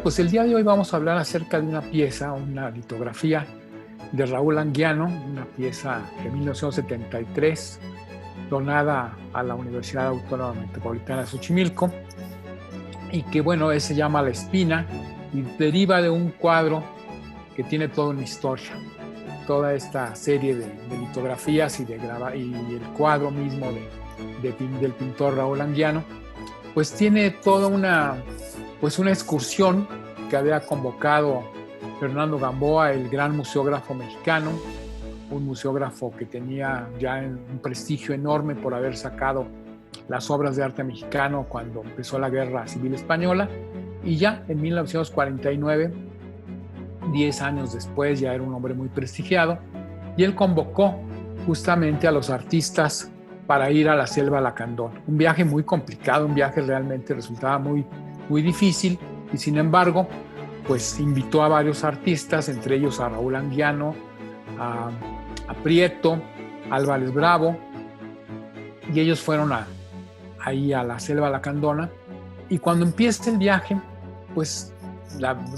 Pues el día de hoy vamos a hablar acerca de una pieza, una litografía de Raúl Anguiano, una pieza de 1973, donada a la Universidad Autónoma Metropolitana de Xochimilco, y que se llama La Espina, y deriva de un cuadro que tiene toda una historia. Toda esta serie de litografías y el cuadro mismo del pintor Raúl Anguiano, pues tiene toda una excursión que había convocado Fernando Gamboa, el gran museógrafo mexicano, un museógrafo que tenía ya un prestigio enorme por haber sacado las obras de arte mexicano cuando empezó la Guerra Civil Española, y ya en 1949, 10 años después, ya era un hombre muy prestigiado, y él convocó justamente a los artistas para ir a la Selva Lacandón. Un viaje muy complicado, un viaje realmente resultaba muy difícil, y sin embargo, pues invitó a varios artistas, entre ellos a Raúl Anguiano, a Prieto, Álvarez Bravo, y ellos fueron ahí a la Selva Lacandona. Y cuando empieza el viaje, pues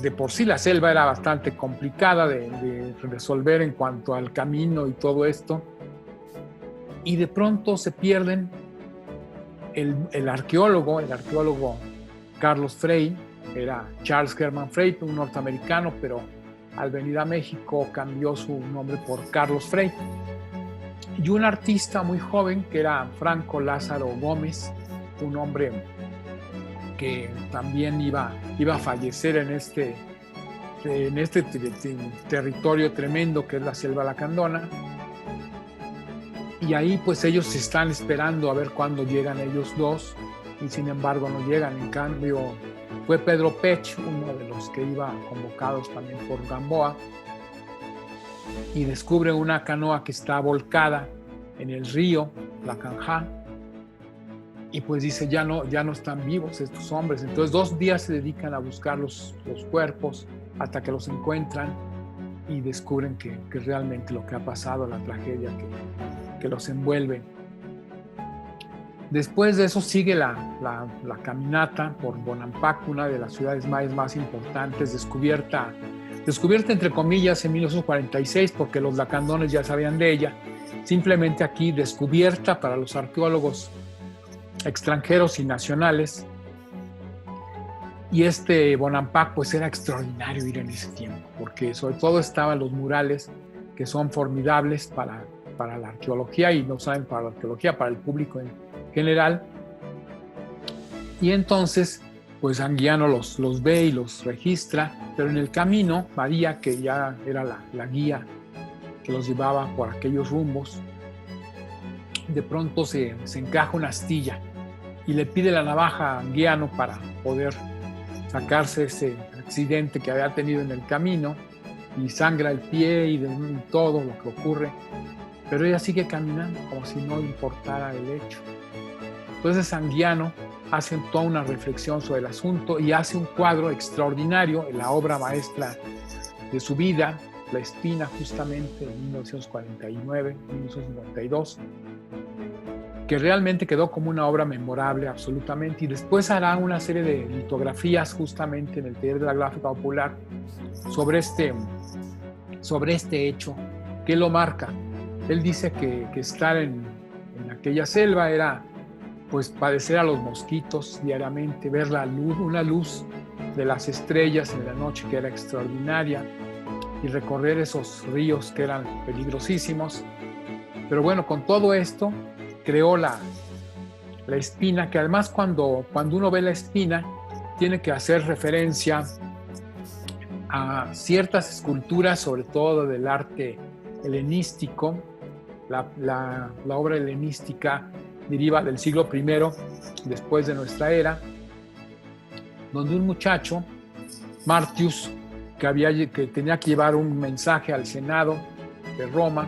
de por sí la selva era bastante complicada de resolver en cuanto al camino y todo esto, y de pronto se pierden el arqueólogo Carlos Frey. Era Charles Herman Frey, un norteamericano, pero al venir a México cambió su nombre por Carlos Frey. Y un artista muy joven que era Franco Lázaro Gómez, un hombre que también iba a fallecer en este territorio tremendo que es la Selva Lacandona. Y ahí pues ellos están esperando a ver cuándo llegan ellos dos, y sin embargo no llegan. En cambio fue Pedro Pech, uno de los que iba convocados también por Gamboa, y descubre una canoa que está volcada en el río Lacanjá, y pues dice, ya no están vivos estos hombres. Entonces 2 días se dedican a buscar los cuerpos hasta que los encuentran y descubren que realmente lo que ha pasado, la tragedia que los envuelve. Después de eso sigue la caminata por Bonampak, una de las ciudades más importantes, descubierta entre comillas en 1946, porque los lacandones ya sabían de ella. Simplemente aquí descubierta para los arqueólogos extranjeros y nacionales. Y este Bonampak pues era extraordinario ir en ese tiempo, porque sobre todo estaban los murales, que son formidables para la arqueología, y no saben para la arqueología, para el público en general. Y entonces pues Anguiano los ve y los registra, pero en el camino María, que ya era la guía que los llevaba por aquellos rumbos, de pronto se encaja una astilla y le pide la navaja a Anguiano para poder sacarse ese accidente que había tenido en el camino, y sangra el pie y todo lo que ocurre, pero ella sigue caminando como si no importara el hecho. Entonces Anguiano hace toda una reflexión sobre el asunto y hace un cuadro extraordinario, la obra maestra de su vida, La Espina, justamente en 1949-1952, que realmente quedó como una obra memorable absolutamente. Y después hará una serie de litografías justamente en el taller de la gráfica popular sobre este hecho que lo marca. Él dice que estar en aquella selva era pues padecer a los mosquitos diariamente, ver la luz, una luz de las estrellas en la noche que era extraordinaria, y recorrer esos ríos que eran peligrosísimos. Pero bueno, con todo esto creó la espina, que además cuando uno ve la espina tiene que hacer referencia a ciertas esculturas, sobre todo del arte helenístico. La obra helenística deriva del siglo I después de nuestra era, donde un muchacho, Martius, que tenía que llevar un mensaje al Senado de Roma,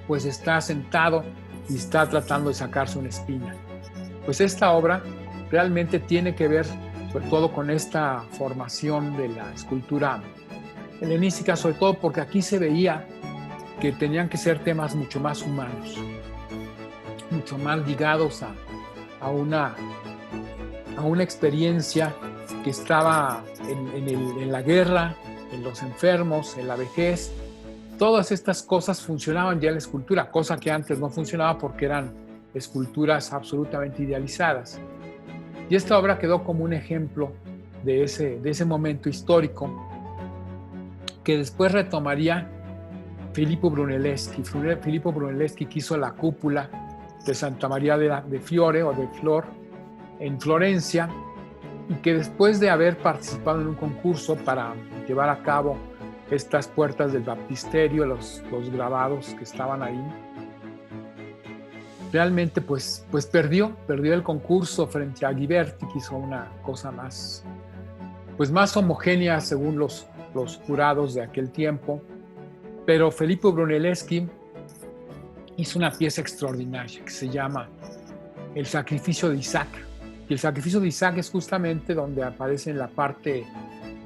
pues está sentado y está tratando de sacarse una espina. Pues esta obra realmente tiene que ver sobre todo con esta formación de la escultura helenística, sobre todo porque aquí se veía que tenían que ser temas mucho más humanos, mucho más ligados a una experiencia que estaba en la guerra, en los enfermos, en la vejez. Todas estas cosas funcionaban ya en la escultura, cosa que antes no funcionaba porque eran esculturas absolutamente idealizadas. Y esta obra quedó como un ejemplo de ese momento histórico que después retomaría Filippo Brunelleschi. Filippo Brunelleschi que hizo la cúpula de Santa María de Fiore o de Flor en Florencia, y que después de haber participado en un concurso para llevar a cabo estas puertas del baptisterio, los grabados que estaban ahí, realmente pues perdió el concurso frente a Ghiberti, que hizo una cosa más homogénea según los jurados de aquel tiempo. Pero Filippo Brunelleschi hizo una pieza extraordinaria que se llama El sacrificio de Isaac. Y el sacrificio de Isaac es justamente donde aparece en la parte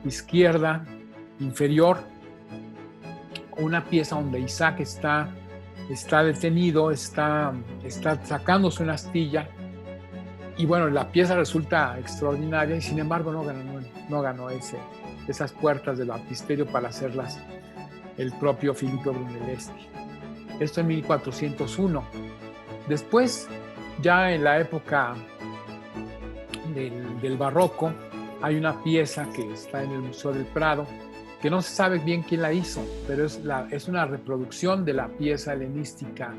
izquierda inferior una pieza donde Isaac está detenido, está sacándose una astilla, y bueno, la pieza resulta extraordinaria, y sin embargo no ganó esas puertas del baptisterio para hacerlas el propio Filippo Brunelleschi. Esto en 1401. Después, ya en la época del barroco, hay una pieza que está en el Museo del Prado, que no se sabe bien quién la hizo, pero es una reproducción de la pieza helenística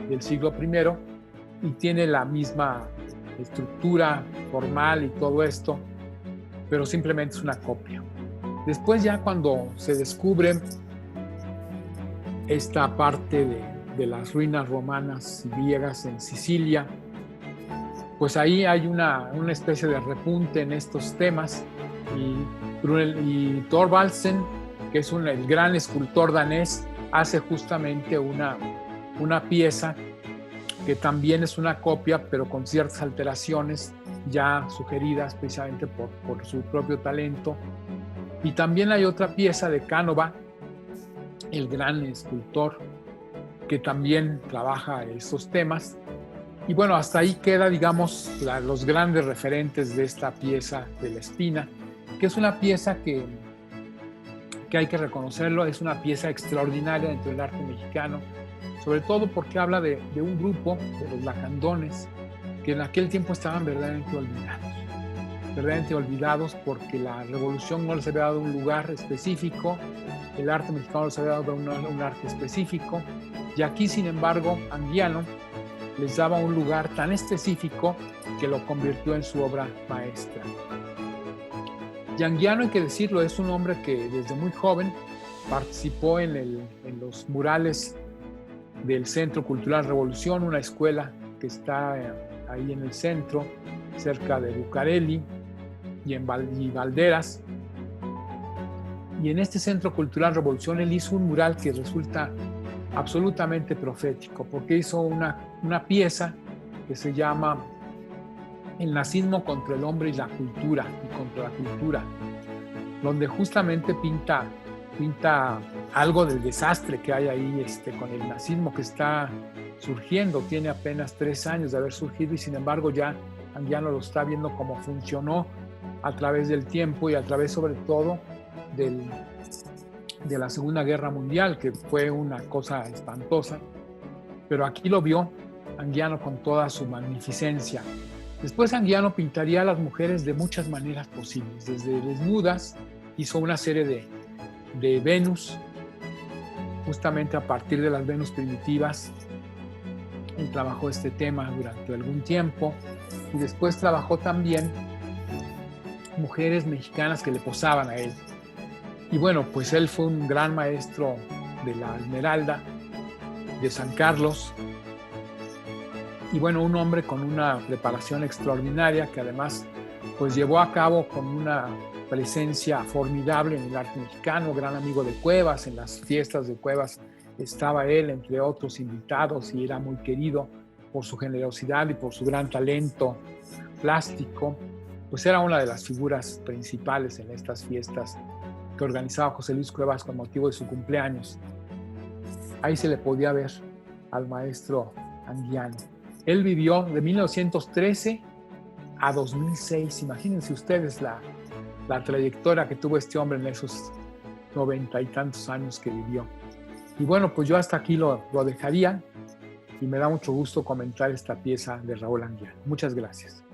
del siglo I y tiene la misma estructura formal y todo esto, pero simplemente es una copia. Después, ya cuando se descubre esta parte de las ruinas romanas y griegas en Sicilia, pues ahí hay una especie de repunte en estos temas, y Thorvaldsen, que es el gran escultor danés, hace justamente una pieza que también es una copia, pero con ciertas alteraciones ya sugeridas precisamente por su propio talento. Y también hay otra pieza de Canova, el gran escultor, que también trabaja estos temas. Y bueno, hasta ahí queda, digamos, los grandes referentes de esta pieza de la espina, que es una pieza que hay que reconocerlo, es una pieza extraordinaria dentro del arte mexicano, sobre todo porque habla de un grupo, de los lacandones, que en aquel tiempo estaban verdaderamente olvidados porque la revolución no les había dado un lugar específico, el arte mexicano les había dado un arte específico, y aquí, sin embargo, Anguiano les daba un lugar tan específico que lo convirtió en su obra maestra. Y Anguiano, hay que decirlo, es un hombre que desde muy joven participó en los murales del Centro Cultural Revolución, una escuela que está ahí en el centro, cerca de Bucareli y Valderas. Y en este Centro Cultural Revolución él hizo un mural que resulta absolutamente profético, porque hizo una pieza que se llama El nazismo contra el hombre y la cultura, donde justamente pinta algo del desastre que hay ahí con el nazismo que está surgiendo. Tiene apenas 3 años de haber surgido, y sin embargo ya Anguiano lo está viendo cómo funcionó a través del tiempo y a través sobre todo de la Segunda Guerra Mundial, que fue una cosa espantosa, pero aquí lo vio Anguiano con toda su magnificencia. Después Anguiano pintaría a las mujeres de muchas maneras posibles, desde desnudas, hizo una serie de Venus, justamente a partir de las Venus primitivas. Él trabajó este tema durante algún tiempo y después trabajó también mujeres mexicanas que le posaban a él. Y bueno, pues él fue un gran maestro de la Esmeralda, de San Carlos, y bueno, un hombre con una preparación extraordinaria que además pues llevó a cabo con una presencia formidable en el arte mexicano, gran amigo de Cuevas. En las fiestas de Cuevas estaba él entre otros invitados y era muy querido por su generosidad y por su gran talento plástico. Pues era una de las figuras principales en estas fiestas que organizaba José Luis Cuevas con motivo de su cumpleaños. Ahí se le podía ver al maestro Anguiano. Él vivió de 1913 a 2006. Imagínense ustedes la trayectoria que tuvo este hombre en esos 90 y tantos años que vivió. Y bueno, pues yo hasta aquí lo dejaría y me da mucho gusto comentar esta pieza de Raúl Anguiano. Muchas gracias.